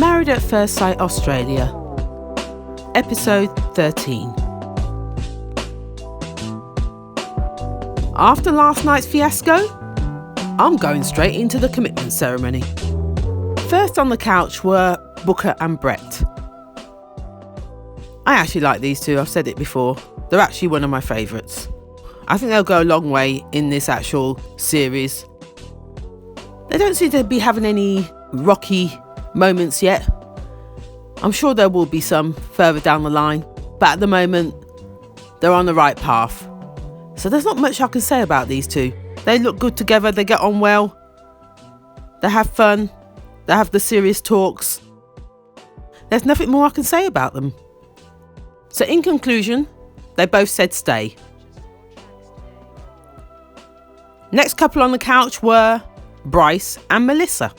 Married at First Sight Australia, Episode 13. After last night's fiasco, I'm going straight into the commitment ceremony. First on the couch were Booker and Brett. I actually like these two, I've said it before. They're actually one of my favourites. I think they'll go a long way in this actual series. They don't seem to be having any rocky moments yet. I'm sure there will be some further down the line, but at the moment they're on the right path. So there's not much I can say about these two. They look good together, they get on well, they have fun, they have the serious talks. There's nothing more I can say about them. So in conclusion, they both said stay. Next couple on the couch were Bryce and Melissa.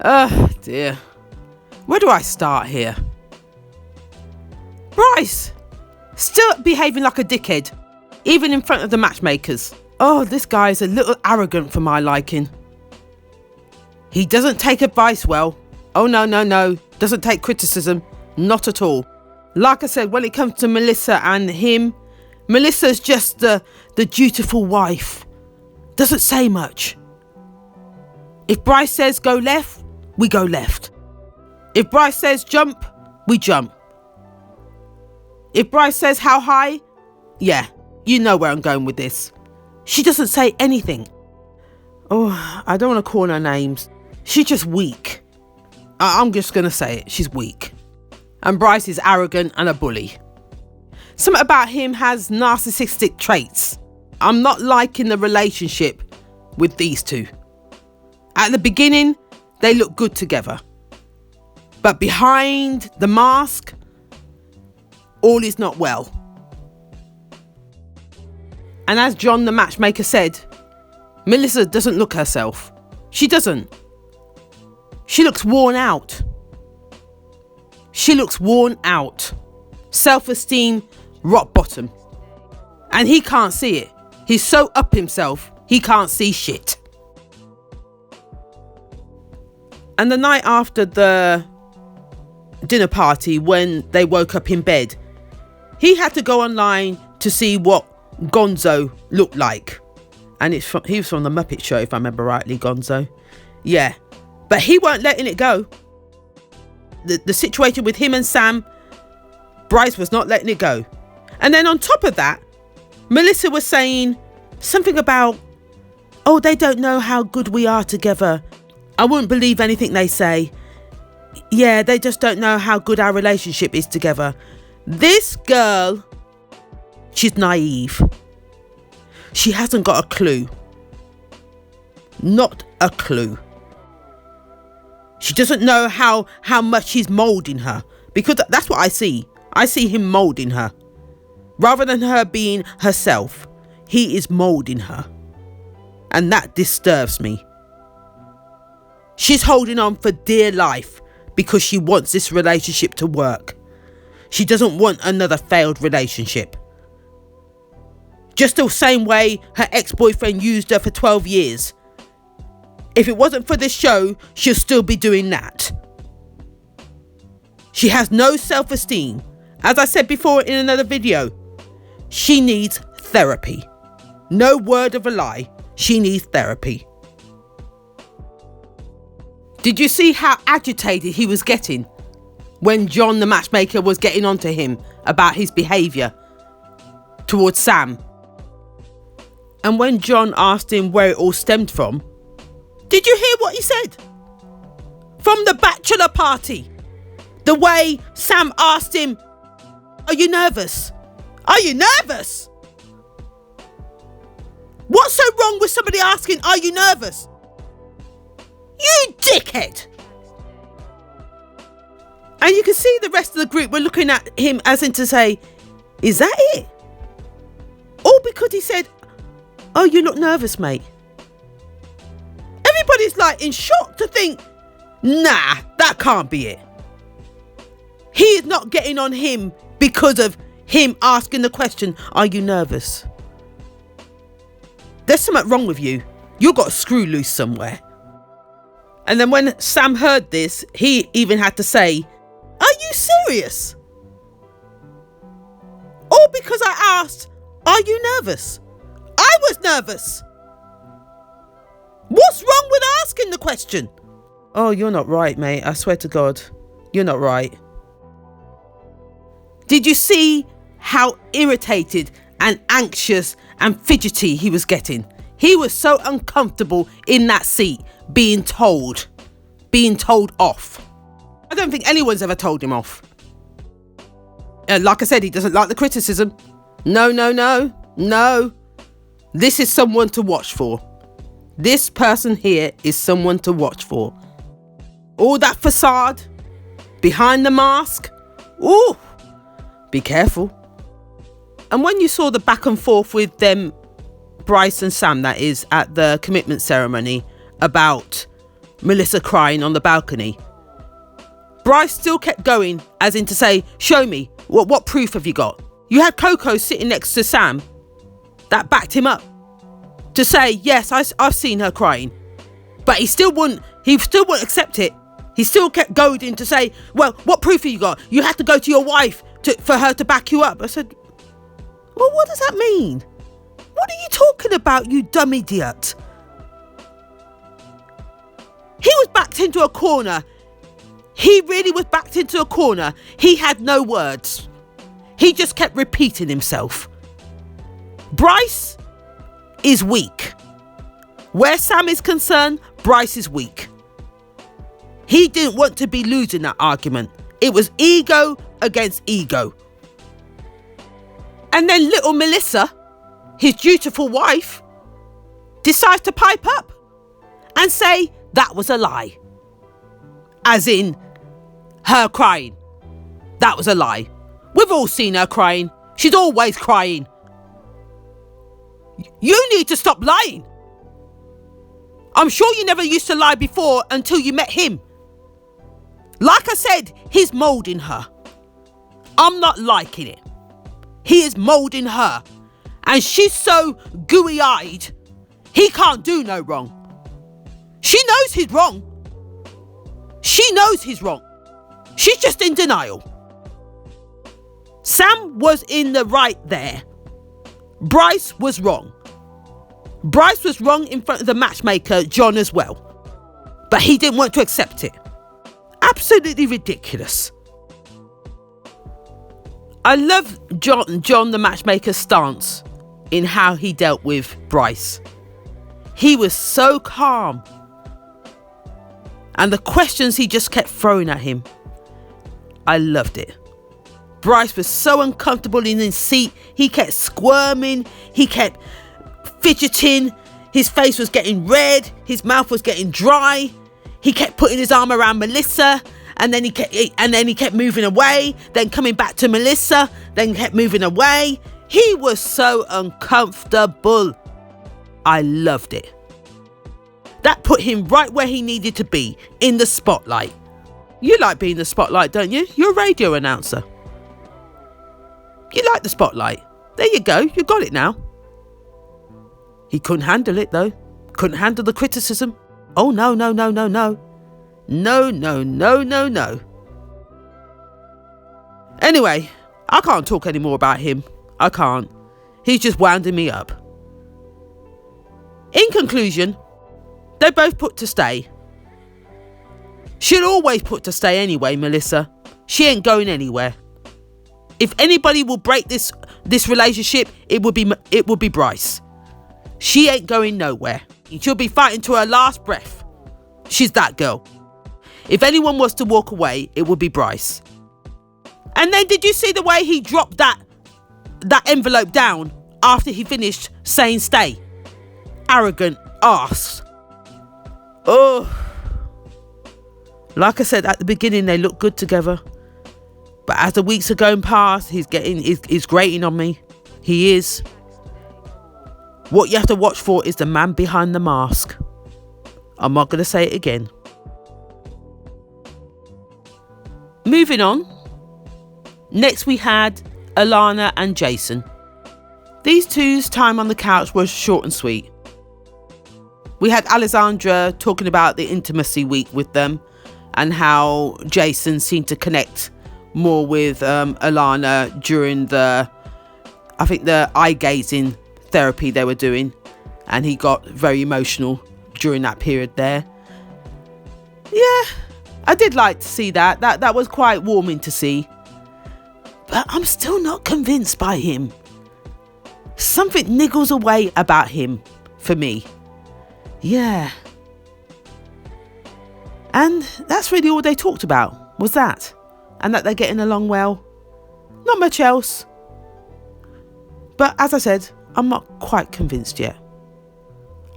Oh dear. Where do I start here? Bryce! Still behaving like a dickhead, even in front of the matchmakers. Oh, this guy is a little arrogant for my liking. He doesn't take advice well. Oh no, doesn't take criticism. Not at all. Like I said, when it comes to Melissa and him, Melissa's just the dutiful wife. Doesn't say much. If Bryce says go left, we go left. If Bryce says jump, we jump. If Bryce says how high, yeah, you know where I'm going with this. She doesn't say anything. Oh, I don't want to call her names. She's just weak. I'm just going to say it. She's weak. And Bryce is arrogant and a bully. Something about him has narcissistic traits. I'm not liking the relationship with these two. At the beginning, they look good together. But behind the mask, all is not well. And as John the matchmaker said, Melissa doesn't look herself. She doesn't. She looks worn out. She looks worn out. Self-esteem, rock bottom. And he can't see it. He's so up himself, he can't see shit. And the night after the dinner party, when they woke up in bed, he had to go online to see what Gonzo looked like. And he was from the Muppet Show, if I remember rightly, Gonzo. Yeah. But he weren't letting it go. The situation with him and Sam, Bryce was not letting it go. And then on top of that, Melissa was saying something about, oh, they don't know how good we are together. I wouldn't believe anything they say. Yeah, they just don't know how good our relationship is together. This girl, she's naive. She hasn't got a clue. Not a clue. She doesn't know how much he's moulding her. Because that's what I see. I see him moulding her. Rather than her being herself, he is moulding her. And that disturbs me. She's holding on for dear life because she wants this relationship to work. She doesn't want another failed relationship. Just the same way her ex-boyfriend used her for 12 years. If it wasn't for this show, she'll still be doing that. She has no self-esteem. As I said before in another video, she needs therapy. No word of a lie. She needs therapy. Did you see how agitated he was getting when John the matchmaker was getting onto him about his behaviour towards Sam? And when John asked him where it all stemmed from, did you hear what he said? From the bachelor party. The way Sam asked him, are you nervous? Are you nervous? What's so wrong with somebody asking, are you nervous? You dickhead! And you can see the rest of the group were looking at him as in to say, is that it? All because he said, oh, you look nervous, mate. Everybody's like in shock to think, nah, that can't be it. He is not getting on him because of him asking the question, are you nervous? There's something wrong with you. You've got a screw loose somewhere. And then when Sam heard this, he even had to say, "Are you serious?" All because I asked, "Are you nervous?" I was nervous. What's wrong with asking the question? Oh, you're not right, mate. I swear to God, you're not right. Did you see how irritated and anxious and fidgety he was getting? He was so uncomfortable in that seat, being told off. I don't think anyone's ever told him off. Like I said, he doesn't like the criticism. No. This is someone to watch for. This person here is someone to watch for. All that facade, behind the mask. Ooh, be careful. And when you saw the back and forth with them, Bryce and Sam, that is, at the commitment ceremony about Melissa crying on the balcony, Bryce still kept going, as in to say, show me, what proof have you got? You had Coco sitting next to Sam that backed him up to say, yes, I've seen her crying. But he still wouldn't accept it. He still kept goading to say, well, what proof have you got? You have to go to your wife for her to back you up. I said, well, what does that mean? What are you talking about, you dumb idiot? He was backed into a corner. He really was backed into a corner. He had no words. He just kept repeating himself. Bryce is weak. Where Sam is concerned, Bryce is weak. He didn't want to be losing that argument. It was ego against ego. And then little Melissa, his dutiful wife, decides to pipe up and say that was a lie. As in, her crying. That was a lie. We've all seen her crying. She's always crying. You need to stop lying. I'm sure you never used to lie before until you met him. Like I said, he's moulding her. I'm not liking it. He is moulding her. And she's so gooey-eyed, he can't do no wrong. She knows he's wrong. She knows he's wrong. She's just in denial. Sam was in the right there. Bryce was wrong. Bryce was wrong in front of the matchmaker, John, as well. But he didn't want to accept it. Absolutely ridiculous. I love John the matchmaker's stance in how he dealt with Bryce. He was so calm. And the questions he just kept throwing at him, I loved it. Bryce was so uncomfortable in his seat. He kept squirming. He kept fidgeting. His face was getting red. His mouth was getting dry. He kept putting his arm around Melissa, and then he kept moving away, then coming back to Melissa, then kept moving away. He was so uncomfortable. I loved it. That put him right where he needed to be, in the spotlight. You like being in the spotlight, don't you? You're a radio announcer. You like the spotlight. There you go. You got it now. He couldn't handle it, though. Couldn't handle the criticism. Oh, no. No. Anyway, I can't talk any more about him. I can't. He's just winding me up. In conclusion, they both put to stay. She'll always put to stay anyway, Melissa. She ain't going anywhere. If anybody will break this relationship, it would be Bryce. She ain't going nowhere. She'll be fighting to her last breath. She's that girl. If anyone was to walk away, it would be Bryce. And then did you see the way he dropped that envelope down after he finished saying stay? Arrogant arse. Oh. Like I said at the beginning, they look good together. But as the weeks are going past, he's grating on me. He is. What you have to watch for is the man behind the mask. I'm not going to say it again. Moving on. Next we had Alana and Jason. These two's time on the couch was short and sweet. We had Alessandra talking about the intimacy week with them and how Jason seemed to connect more with Alana during the eye gazing therapy they were doing, and he got very emotional during that period there. Yeah, I did like to see that. That was quite warming to see. But I'm still not convinced by him. Something niggles away about him for me. Yeah. And that's really all they talked about, was that. And that they're getting along well. Not much else. But as I said, I'm not quite convinced yet.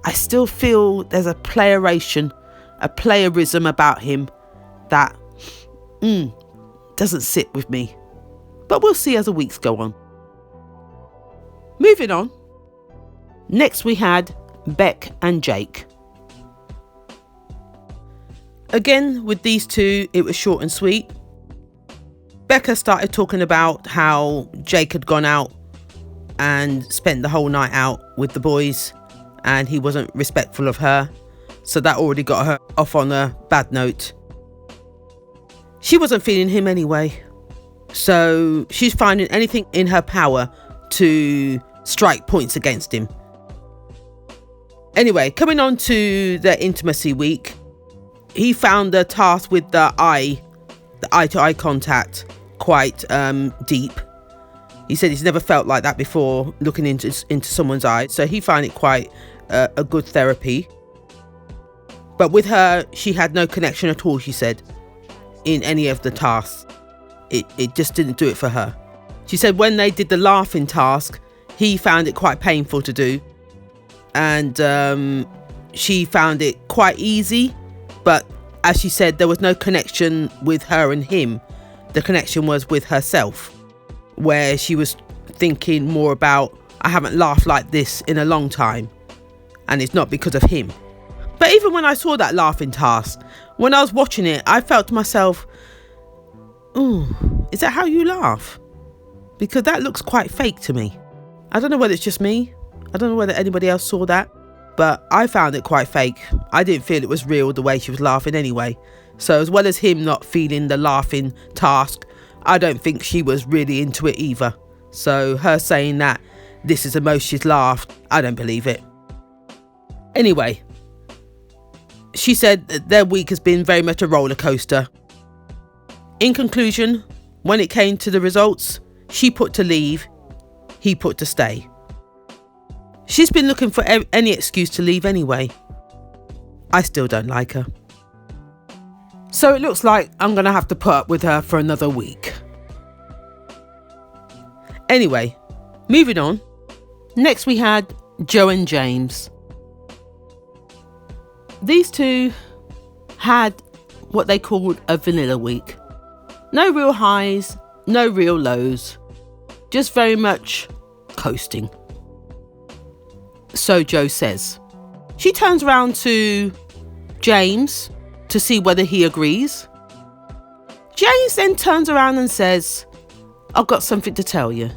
I still feel there's a playerism about him that doesn't sit with me. But we'll see as the weeks go on. Moving on. Next we had Beck and Jake. Again, with these two, it was short and sweet. Becca started talking about how Jake had gone out and spent the whole night out with the boys and he wasn't respectful of her. So that already got her off on a bad note. She wasn't feeling him anyway. So she's finding anything in her power to strike points against him. Anyway, coming on to the intimacy week, he found the task with the eye-to-eye contact quite deep. He said he's never felt like that before, looking into someone's eyes. So he found it quite a good therapy. But with her, she had no connection at all, she said, in any of the tasks. It just didn't do it for her. She said when they did the laughing task, he found it quite painful to do. And she found it quite easy. But as she said, there was no connection with her and him. The connection was with herself, where she was thinking more about, I haven't laughed like this in a long time. And it's not because of him. But even when I saw that laughing task, when I was watching it, I felt to myself, is that how you laugh? Because that looks quite fake to me. I don't know whether it's just me. I don't know whether anybody else saw that. But I found it quite fake. I didn't feel it was real the way she was laughing anyway. So as well as him not feeling the laughing task, I don't think she was really into it either. So her saying that this is the most she's laughed, I don't believe it. Anyway, she said that their week has been very much a roller coaster. In conclusion, when it came to the results, she put to leave, he put to stay. She's been looking for any excuse to leave anyway. I still don't like her. So it looks like I'm going to have to put up with her for another week. Anyway, moving on. Next we had Joe and James. These two had what they called a vanilla week. No real highs, no real lows. Just very much coasting. So Joe says. She turns around to James to see whether he agrees. James then turns around and says, I've got something to tell you.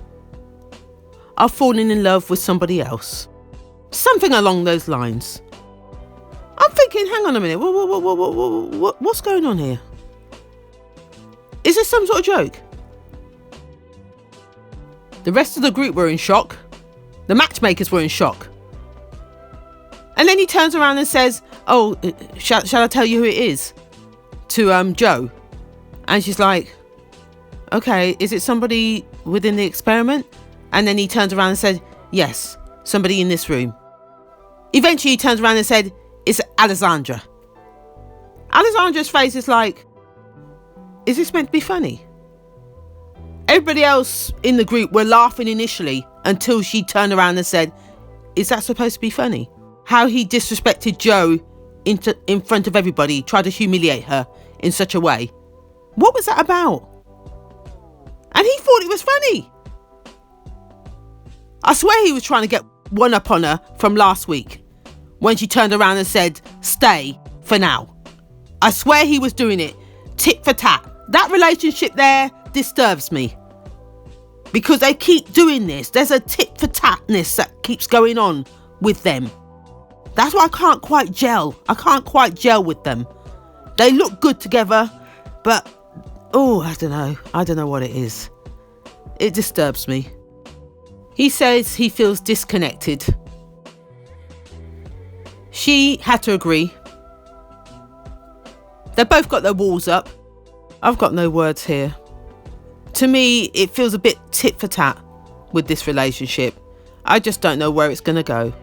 I've fallen in love with somebody else. Something along those lines. I'm thinking, hang on a minute, what's going on here? Is this some sort of joke? The rest of the group were in shock. The matchmakers were in shock. And then he turns around and says, shall I tell you who it is? To Joe. And she's like, okay, is it somebody within the experiment? And then he turns around and said, yes, somebody in this room. Eventually he turns around and said, it's Alessandra. Alessandra's face is like, is this meant to be funny? Everybody else in the group were laughing initially until she turned around and said, is that supposed to be funny? How he disrespected Joe in front of everybody, tried to humiliate her in such a way. What was that about? And he thought it was funny. I swear he was trying to get one up on her from last week when she turned around and said, stay for now. I swear he was doing it tit for tat. That relationship there disturbs me because they keep doing this. There's a tit for tatness that keeps going on with them. That's why I can't quite gel. I can't quite gel with them. They look good together, but, I don't know. I don't know what it is. It disturbs me. He says he feels disconnected. She had to agree. They've both got their walls up. I've got no words here. To me, it feels a bit tit for tat with this relationship. I just don't know where it's going to go.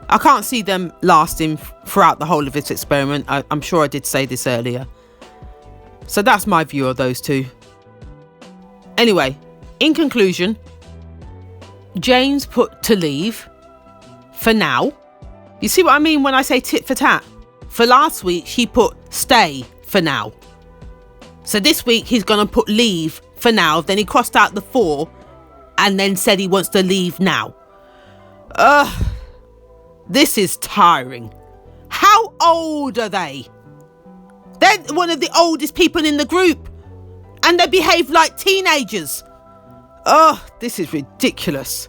I can't see them lasting throughout the whole of this experiment. I'm sure I did say this earlier. So that's my view of those two. Anyway, in conclusion, James put to leave for now. You see what I mean when I say tit for tat? For last week, she put stay for now. So this week, he's going to put leave for now. Then he crossed out the for and then said he wants to leave now. This is tiring. How old are they? They're one of the oldest people in the group. And they behave like teenagers. This is ridiculous.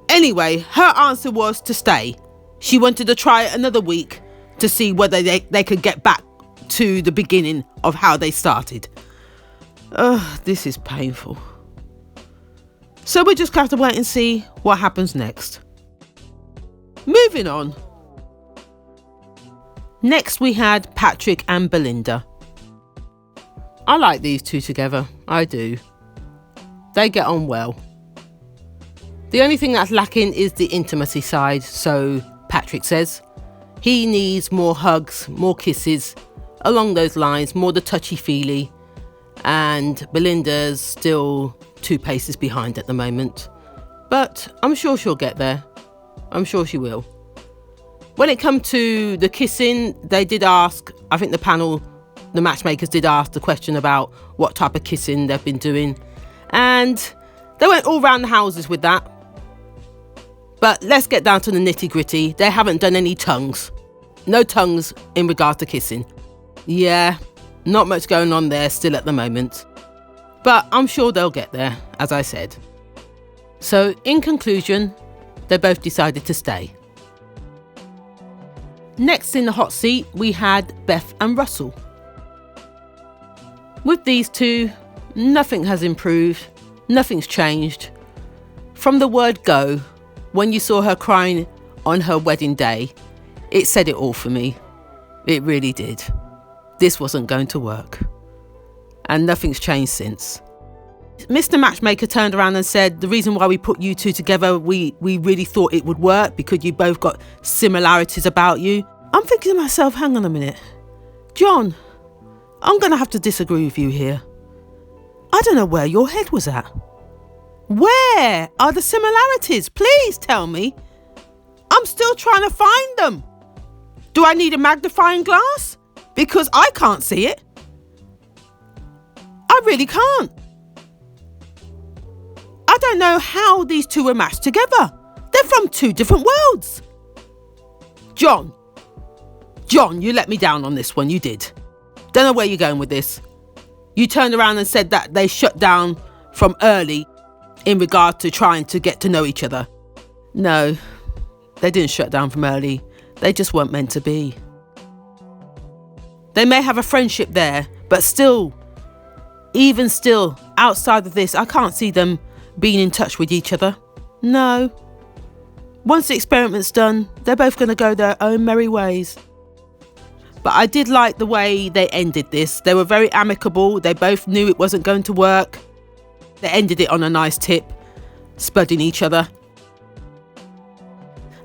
Anyway, her answer was to stay. She wanted to try it another week to see whether they could get back to the beginning of how they started. This is painful. So we're just going to have to wait and see what happens next. Moving on. Next we had Patrick and Belinda. I like these two together. I do. They get on well. The only thing that's lacking is the intimacy side, so Patrick says. He needs more hugs, more kisses, along those lines, more the touchy-feely. And Belinda's still 2 paces behind at the moment. But I'm sure she'll get there. I'm sure she will. When it comes to the kissing, they did ask, I think the panel, the matchmakers did ask the question about what type of kissing they've been doing. And they went all round the houses with that. But let's get down to the nitty gritty. They haven't done any tongues. No tongues in regards to kissing. Yeah, not much going on there still at the moment. But I'm sure they'll get there, as I said. So in conclusion, they both decided to stay. Next in the hot seat, we had Beth and Russell. With these two, nothing has improved. Nothing's changed. From the word go, when you saw her crying on her wedding day, it said it all for me. It really did. This wasn't going to work. And nothing's changed since. Mr. Matchmaker turned around and said, the reason why we put you two together, we really thought it would work because you both got similarities about you. I'm thinking to myself, hang on a minute. John, I'm going to have to disagree with you here. I don't know where your head was at. Where are the similarities? Please tell me. I'm still trying to find them. Do I need a magnifying glass? Because I can't see it. I really can't. I don't know how these two were matched together. They're from 2 different worlds. John, you let me down on this one. You did. Don't know where you're going with this. You turned around and said that they shut down from early in regard to trying to get to know each other. No, they didn't shut down from early. They just weren't meant to be. They may have a friendship there, but still, even still, outside of this, I can't see them being in touch with each other. No. Once the experiment's done, they're both going to go their own merry ways. But I did like the way they ended this. They were very amicable. They both knew it wasn't going to work. They ended it on a nice tip, spudding each other.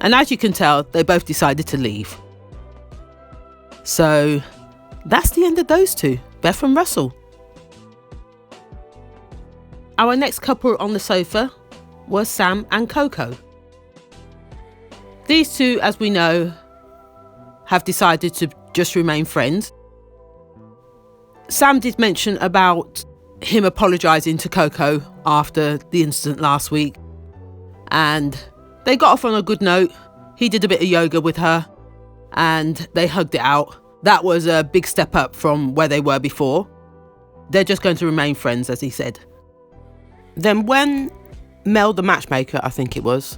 And as you can tell, they both decided to leave. So that's the end of those two, Beth and Russell. Our next couple on the sofa was Sam and Coco. These two, as we know, have decided to just remain friends. Sam did mention about him apologising to Coco after the incident last week. And they got off on a good note. He did a bit of yoga with her and they hugged it out. That was a big step up from where they were before. They're just going to remain friends, as he said. Then when Mel, the matchmaker, I think it was,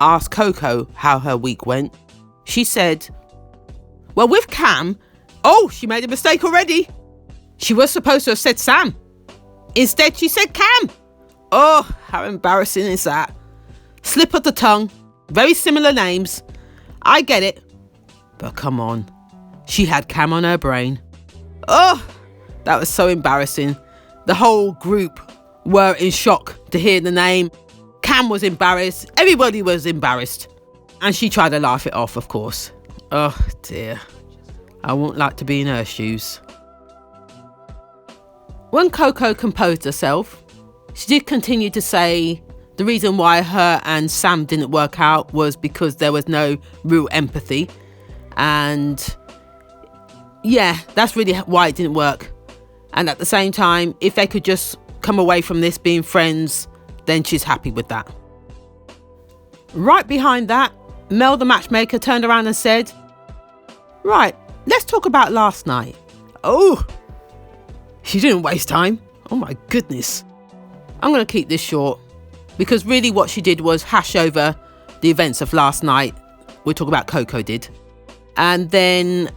asked Coco how her week went, she said, well, with Cam, she made a mistake already. She was supposed to have said Sam. Instead, she said Cam. Oh, how embarrassing is that? Slip of the tongue, very similar names. I get it. But come on, she had Cam on her brain. Oh, that was so embarrassing. The whole group were in shock to hear the name. Cam was embarrassed. Everybody was embarrassed. And she tried to laugh it off, of course. Oh dear. I wouldn't like to be in her shoes. When Coco composed herself, she did continue to say the reason why her and Sam didn't work out was because there was no real empathy. And yeah, that's really why it didn't work. And at the same time, if they could just come away from this being friends, then she's happy with that. Right behind that, Mel the matchmaker turned around and said, right, let's talk about last night. Oh, she didn't waste time. Oh my goodness. I'm going to keep this short because really what she did was hash over the events of last night. We're talking about Coco did. And then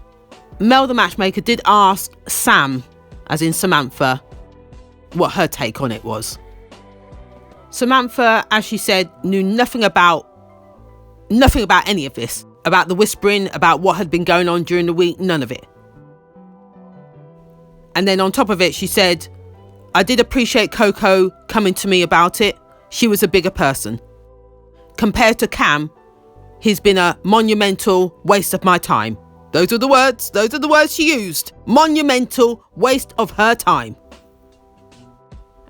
Mel the matchmaker did ask Sam, as in Samantha, what her take on it was. Samantha, as she said, knew nothing about any of this. About the whispering, about what had been going on during the week, none of it. And then on top of it, she said, I did appreciate Coco coming to me about it. She was a bigger person. Compared to Cam, he's been a monumental waste of my time. Those are the words she used. Monumental waste of her time.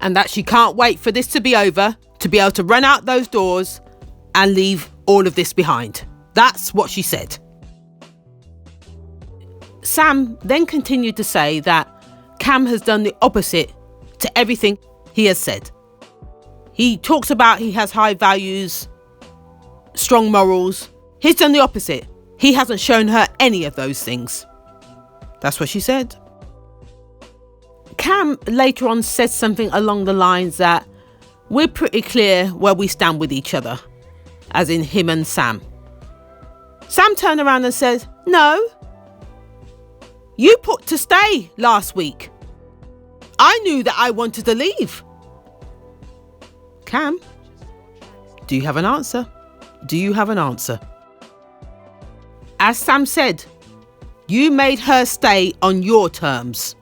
And that she can't wait for this to be over, to be able to run out those doors and leave all of this behind. That's what she said. Sam then continued to say that Cam has done the opposite to everything he has said. He talks about he has high values, strong morals. He's done the opposite. He hasn't shown her any of those things. That's what she said. Cam later on said something along the lines that we're pretty clear where we stand with each other, as in him and Sam. Sam turned around and said, no, you put to stay last week. I knew that I wanted to leave. Cam, do you have an answer? Do you have an answer? As Sam said, you made her stay on your terms.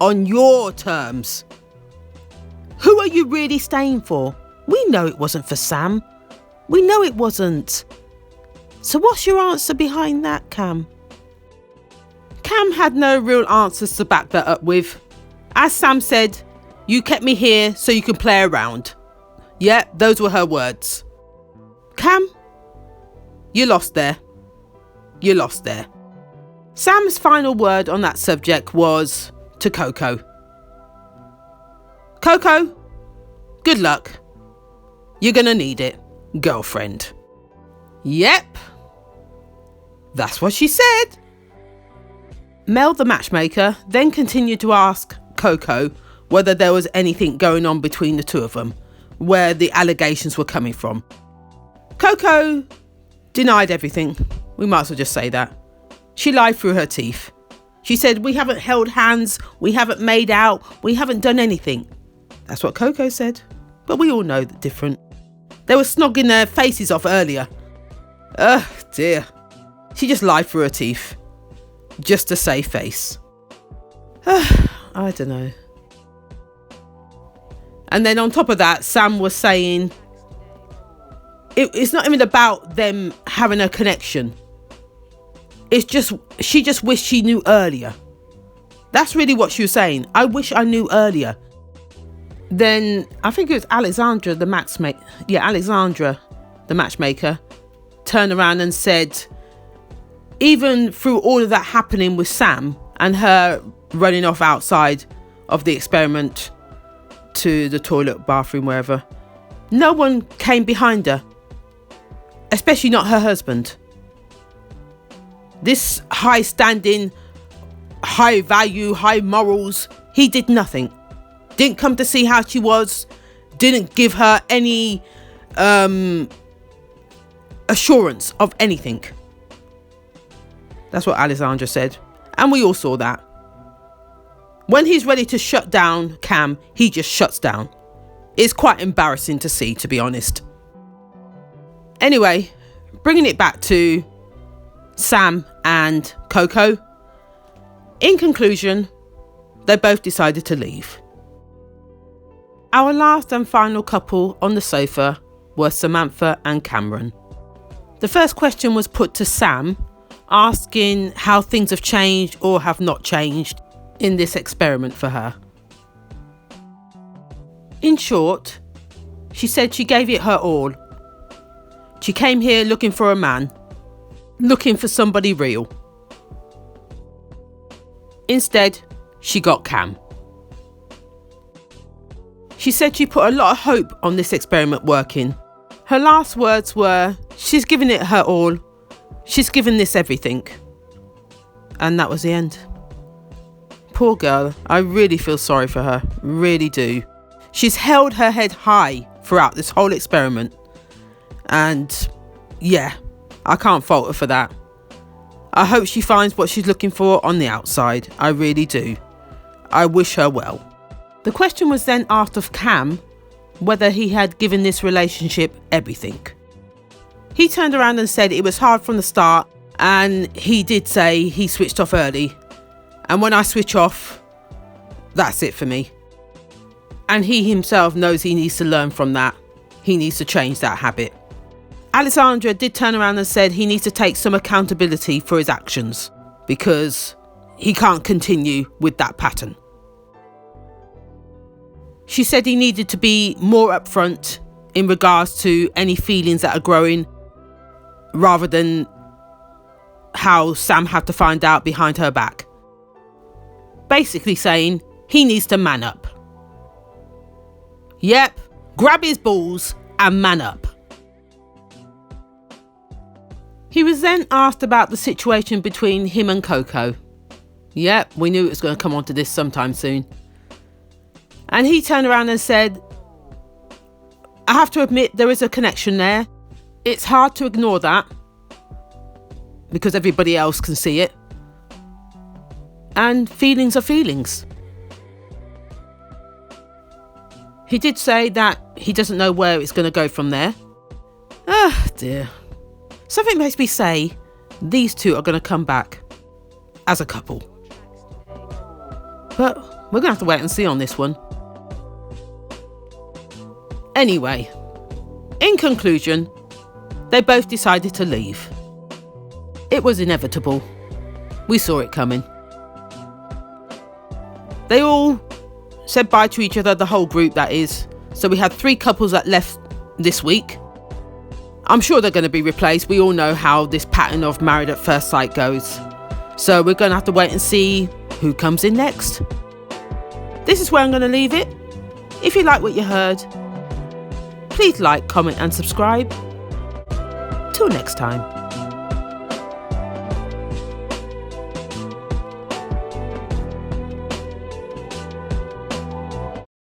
On your terms. Who are you really staying for? We know it wasn't for Sam. We know it wasn't. So what's your answer behind that, Cam? Cam had no real answers to back that up with. As Sam said, you kept me here so you can play around. Yeah, those were her words. Cam, you lost there. You lost there. Sam's final word on that subject was to Coco. Coco, good luck. You're gonna need it, girlfriend. Yep. That's what she said. Mel the matchmaker then continued to ask Coco whether there was anything going on between the two of them, where the allegations were coming from. Coco denied everything. We might as well just say that. She lied through her teeth. She said, we haven't held hands, we haven't made out, we haven't done anything. That's what Coco said. But we all know that different. They were snogging their faces off earlier. Oh dear. She just lied through her teeth. Just to save face. I don't know. And then on top of that, Sam was saying it's not even about them having a connection. It's just, she just wished she knew earlier. That's really what she was saying. I wish I knew earlier. Then I think it was Alexandra, the matchmaker, turned around and said, even through all of that happening with Sam and her running off outside of the experiment to the toilet, bathroom, wherever, no one came behind her, especially not her husband. This high standing, high value, high morals, he did nothing. Didn't come to see how she was, didn't give her any assurance of anything. That's what Alessandra said. And we all saw that. When he's ready to shut down Cam, he just shuts down. It's quite embarrassing to see, to be honest. Anyway, bringing it back to Sam and Coco. In conclusion, they both decided to leave. Our last and final couple on the sofa were Samantha and Cameron. The first question was put to Sam, asking how things have changed or have not changed in this experiment for her. In short, she said she gave it her all. She came here looking for a man, looking for somebody real. Instead, she got Cam. She said she put a lot of hope on this experiment working. Her last words were, she's given it her all. She's given this everything. And that was the end. Poor girl, I really feel sorry for her, really do. She's held her head high throughout this whole experiment. And yeah, I can't fault her for that. I hope she finds what she's looking for on the outside. I really do. I wish her well. The question was then asked of Cam whether he had given this relationship everything. He turned around and said it was hard from the start, and he did say he switched off early. And when I switch off, that's it for me. And he himself knows he needs to learn from that. He needs to change that habit. Alessandra did turn around and said he needs to take some accountability for his actions because he can't continue with that pattern. She said he needed to be more upfront in regards to any feelings that are growing rather than how Sam had to find out behind her back. Basically saying he needs to man up. Yep, grab his balls and man up. He was then asked about the situation between him and Coco. Yep, we knew it was going to come on to this sometime soon. And he turned around and said, I have to admit there is a connection there. It's hard to ignore that because everybody else can see it. And feelings are feelings. He did say that he doesn't know where it's going to go from there. Ah, dear. Something makes me say these two are going to come back as a couple. But we're going to have to wait and see on this one. Anyway, in conclusion, they both decided to leave. It was inevitable. We saw it coming. They all said bye to each other, the whole group that is. So we had 3 couples that left this week. I'm sure they're going to be replaced. We all know how this pattern of married at first sight goes. So we're going to have to wait and see who comes in next. This is where I'm going to leave it. If you like what you heard, please like, comment and subscribe. Till next time.